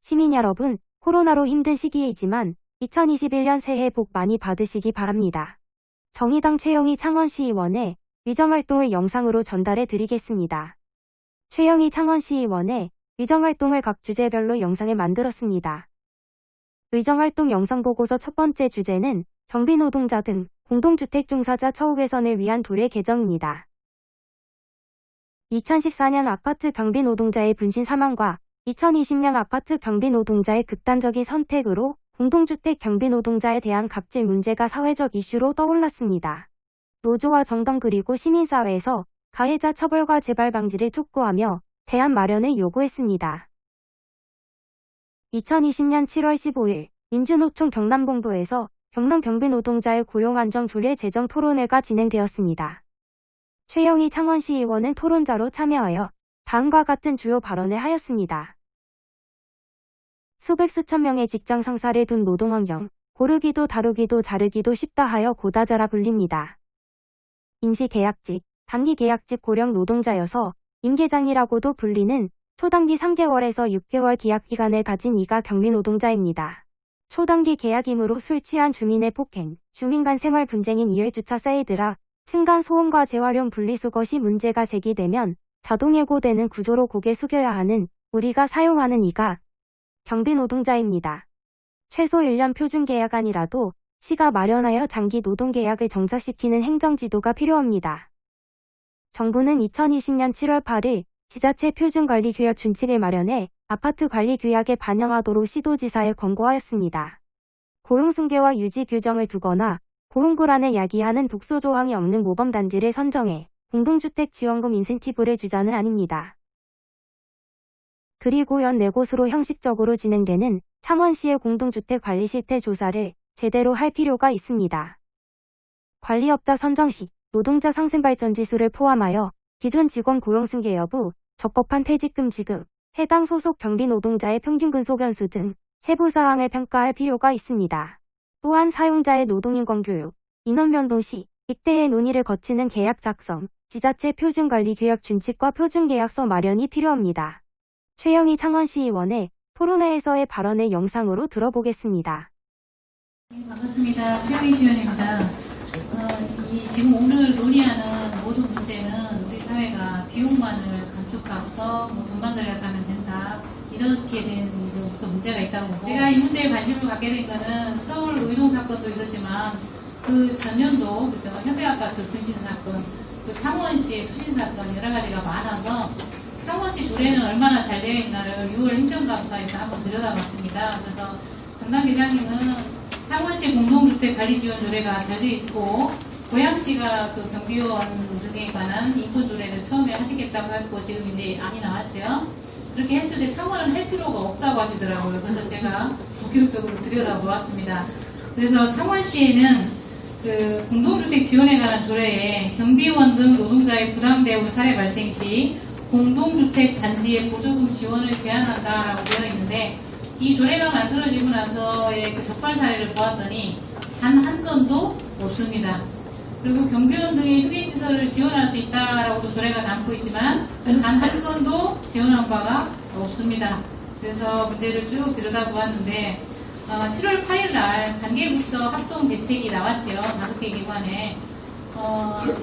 시민 여러분, 코로나로 힘든 시기이지만 2021년 새해 복 많이 받으시기 바랍니다. 정의당 최영희 창원시의원의 위정활동을 영상으로 전달해 드리겠습니다. 최영희 창원시의원의 위정활동을 각 주제별로 영상을 만들었습니다. 위정활동 영상보고서 첫 번째 주제는 경비노동자 등 공동주택 종사자 처우 개선을 위한 도례 개정입니다. 2014년 아파트 경비노동자의 분신 사망과 2020년 아파트 경비노동자의 극단적인 선택으로 공동주택 경비노동자에 대한 갑질 문제가 사회적 이슈로 떠올랐습니다. 노조와 정당 그리고 시민사회에서 가해자 처벌과 재발 방지를 촉구하며 대안 마련을 요구했습니다. 2020년 7월 15일 민주노총 경남본부에서 경남 경비노동자의 고용안정 조례 제정 토론회가 진행되었습니다. 최영희 창원시의원은 토론자로 참여하여 다음과 같은 주요 발언을 하였습니다. 수백 수천 명의 직장 상사를 둔 노동환경, 고르기도 다루기도 자르기도 쉽다 하여 고다자라 불립니다. 임시계약직, 단기계약직 고령 노동자여서 임계장이라고도 불리는 초단기 3개월에서 6개월 계약기간을 가진 이가 경비노동자입니다. 초단기 계약이므로 술 취한 주민의 폭행, 주민 간 생활 분쟁인 이율주차 사이드라 층간 소음과 재활용 분리수거 시 문제가 제기되면 자동 예고되는 구조로 고개 숙여야 하는 우리가 사용하는 이가 경비노동자입니다. 최소 1년 표준계약안이라도 시가 마련하여 장기 노동계약을 정착시키는 행정지도가 필요합니다. 정부는 2020년 7월 8일 지자체 표준관리규약 준칙을 마련해 아파트 관리규약에 반영하도록 시도지사에 권고하였습니다. 고용승계와 유지 규정을 두거나 고용불안을 야기하는 독소조항이 없는 모범단지를 선정해 공동주택 지원금 인센티브를 주자는 아닙니다. 그리고 연 4곳으로 형식적으로 진행되는 창원시의 공동주택 관리 실태 조사를 제대로 할 필요가 있습니다. 관리업자 선정 시 노동자 상생발전 지수를 포함하여 기존 직원 고용승계 여부, 적법한 퇴직금 지급, 해당 소속 경비노동자의 평균 근속연수 등 세부 사항을 평가할 필요가 있습니다. 또한 사용자의 노동인권 교육, 인원 변동 시 ik대의 논의를 거치는 계약 작성, 지자체 표준관리규약 준칙과 표준계약서 마련이 필요합니다. 최영희 창원시의원의 토론회에서의 발언을 영상으로 들어보겠습니다. 반갑습니다. 최영희 시의원입니다. 지금 오늘 논의하는 모든 문제는 우리 사회가 비용만을 감축하고서 돈만 절약하면 된다. 이렇게 된 문제가 있다고 보고, 제가 이 문제에 관심을 갖게 된 것은 서울 의동 사건도 있었지만 그 전년도 그죠, 현대아파트 분신 사건, 그 창원시의 투신 사건 여러 가지가 많아서 창원시 조례는 얼마나 잘 되어 있나를 6월 행정감사에서 한번 들여다봤습니다. 그래서 담당계장님은 창원시 공동주택 관리지원 조례가 잘 되어 있고 고양시가 그 경비원 등에 관한 인권 조례를 처음에 하시겠다고 했고 지금 이제 안이 나왔죠. 그렇게 했을 때 상원을 할 필요가 없다고 하시더라고요. 그래서 제가 본격적으로 들여다보았습니다. 그래서 창원시에는 그 공동주택 지원에 관한 조례에 경비원 등 노동자의 부당대우 사례 발생 시 공동주택 단지의 보조금 지원을 제한한다라고 되어 있는데, 이 조례가 만들어지고 나서의 그 적발 사례를 보았더니 단 한 건도 없습니다. 그리고 경비원 등의 휴게시설을 지원할 수 있다라고도 조례가 담고 있지만 단 한 건도 지원한 바가 없습니다. 그래서 문제를 쭉 들여다보았는데 7월 8일 날 관계부처 합동 대책이 나왔지요. 5개 기관에.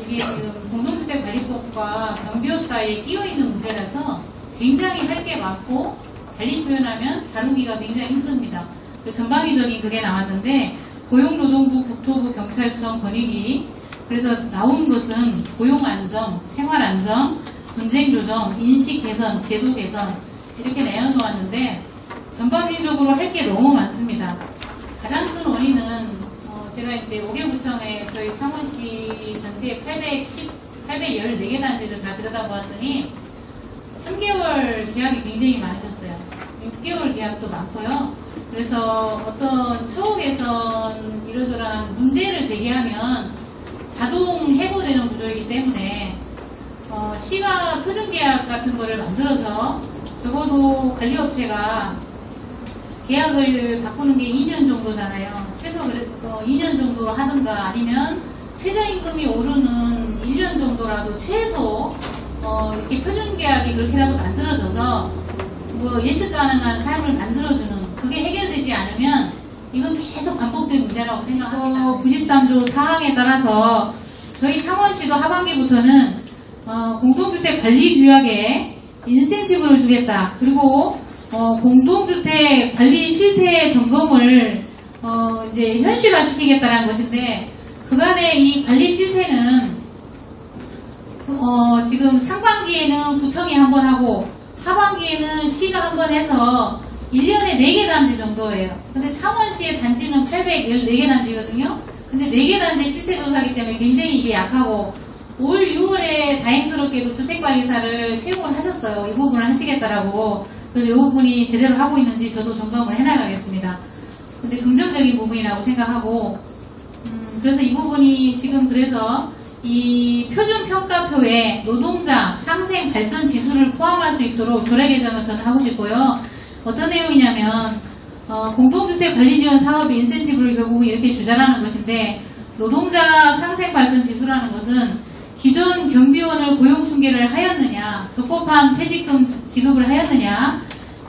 이게 지금 공동주택관리법과 경비업 사이에 끼어있는 문제라서 굉장히 할 게 많고 달리 표현하면 다루기가 굉장히 힘듭니다. 전방위적인 그게 나왔는데 고용노동부, 국토부, 경찰청, 권익위, 그래서 나온 것은 고용안정, 생활안정, 분쟁조정, 인식개선, 제도 개선 이렇게 내어놓았는데 전방위적으로 할 게 너무 많습니다. 가장 큰 원인은 제가 이제 5개 구청에 저희 창원시 전체에 814개 단지를 다 들여다보았더니 3개월 계약이 굉장히 많으셨어요. 6개월 계약도 많고요. 그래서 어떤 처우 개선 이러저러한 문제를 제기하면 자동 해고되는 구조이기 때문에 시가 표준계약 같은 거를 만들어서 적어도 관리업체가 계약을 바꾸는 게 2년 정도잖아요. 최소 2년 정도로 하든가 아니면 최저임금이 오르는 1년 정도라도 최소 이렇게 표준계약이 그렇게라도 만들어져서 뭐 예측 가능한 삶을 만들어주는 그게 해결되지 않으면 이건 계속 반복될 문제라고 생각합니다. 93조 사항에 따라서 저희 창원시도 하반기부터는 공동주택 관리규약에 인센티브를 주겠다. 그리고 공동주택 관리 실태 점검을 이제 현실화시키겠다는 것인데 그간의 이 관리 실태는 지금 상반기에는 구청이 한 번 하고 하반기에는 시가 한 번 해서 1년에 4개 단지 정도예요. 근데 창원시의 단지는 814개 단지거든요. 근데 4개 단지 실태조사기 때문에 굉장히 이게 약하고 올 6월에 다행스럽게도 주택관리사를 채용을 하셨어요. 이 부분을 하시겠다라고. 그래서 이 부분이 제대로 하고 있는지 저도 점검을 해나가겠습니다. 근데 긍정적인 부분이라고 생각하고 그래서 이 부분이 지금 그래서 이 표준평가표에 노동자 상생 발전 지수를 포함할 수 있도록 조례 개정을 저는 하고 싶고요. 어떤 내용이냐면 공동주택 관리지원 사업 인센티브를 결국 이렇게 주자라는 것인데 노동자 상생 발전 지수라는 것은 기존 경비원을 고용 승계를 하였느냐, 적법한 퇴직금 지급을 하였느냐,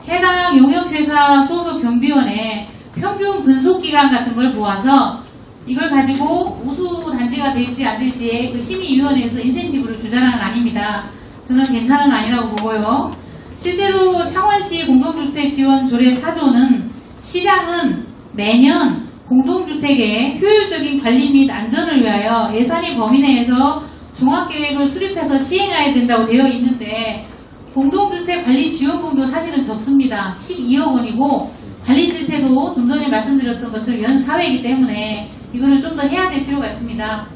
해당 용역회사 소속 경비원의 평균 근속기간 같은 걸 모아서 이걸 가지고 우수 단지가 될지 안 될지에 그 심의위원회에서 인센티브를 주자는 아닙니다. 저는 괜찮은 아니라고 보고요. 실제로 창원시 공동주택 지원 조례 4조는 시장은 매년 공동주택의 효율적인 관리 및 안전을 위하여 예산이 범위 내에서 종합계획을 수립해서 시행해야 된다고 되어 있는데 공동주택 관리 지원금도 사실은 적습니다. 12억 원이고 관리 실태도 좀 전에 말씀드렸던 것처럼 연 4회이기 때문에 이거를 좀 더 해야 될 필요가 있습니다.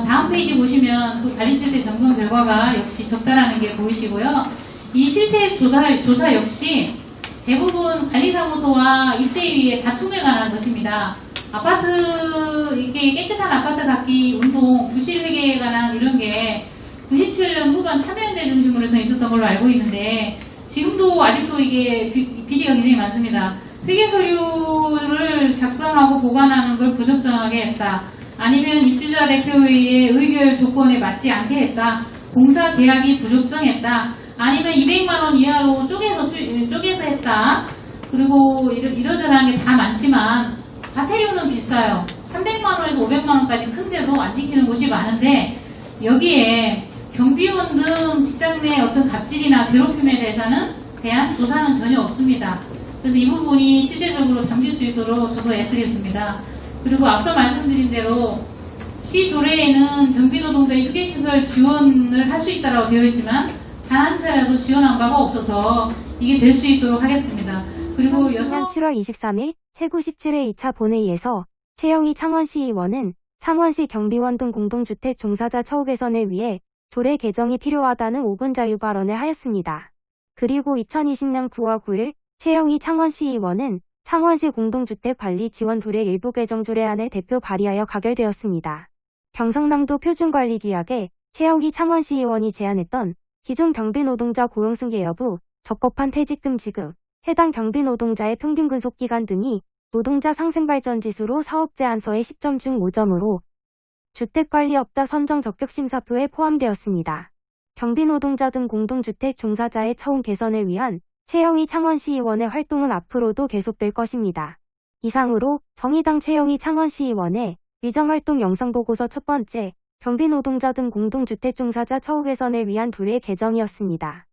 다음 페이지 보시면 그 관리 실태 점검 결과가 역시 적다라는 게 보이시고요. 이 실태 조사 역시 대부분 관리사무소와 입대위의 다툼에 관한 것입니다. 아파트, 이렇게 깨끗한 아파트 갖기 운동, 부실회계에 관한 이런 게 97년 후반 참여연대 중심으로 해서 있었던 걸로 알고 있는데 지금도 아직도 이게 비리가 굉장히 많습니다. 회계서류를 작성하고 보관하는 걸 부적정하게 했다. 아니면 입주자 대표회의의 의결 조건에 맞지 않게 했다. 공사 계약이 부적정했다. 아니면 200만원 이하로 쪼개서 했다. 그리고 이러저러한 게 다 많지만 과태료는 비싸요. 300만원에서 500만원까지 큰데도 안 지키는 곳이 많은데 여기에 경비원 등 직장 내 어떤 갑질이나 괴롭힘에 대한 조사는 전혀 없습니다. 그래서 이 부분이 실제적으로 담길 수 있도록 저도 애쓰겠습니다. 그리고 앞서 말씀드린 대로 시 조례에는 경비노동자의 휴게시설 지원을 할 수 있다고 되어 있지만 단 한 차례도 지원한 바가 없어서 이게 될 수 있도록 하겠습니다. 그리고 2010년 7월 23일 제97회 2차 본회의에서 최영희 창원시 의원은 창원시 경비원 등 공동주택 종사자 처우 개선을 위해 조례 개정이 필요하다는 5분 자유 발언을 하였습니다. 그리고 2020년 9월 9일 최영희 창원시 의원은 창원시 공동주택 관리 지원 조례 일부 개정 조례안을 대표 발의하여 가결되었습니다. 경상남도 표준관리규약에 최영희 창원시 의원이 제안했던 기존 경비노동자 고용승계 여부, 적법한 퇴직금 지급, 해당 경비노동자의 평균 근속기간 등이 노동자 상생발전지수로 사업제안서의 10점 중 5점으로 주택관리업자 선정 적격심사표에 포함되었습니다. 경비노동자 등 공동주택 종사자의 처우 개선을 위한 최영희 창원시 의원의 활동은 앞으로도 계속될 것입니다. 이상으로 정의당 최영희 창원시 의원의 위정활동 영상보고서 첫 번째, 경비노동자 등 공동주택 종사자 처우 개선을 위한 조례 개정이었습니다.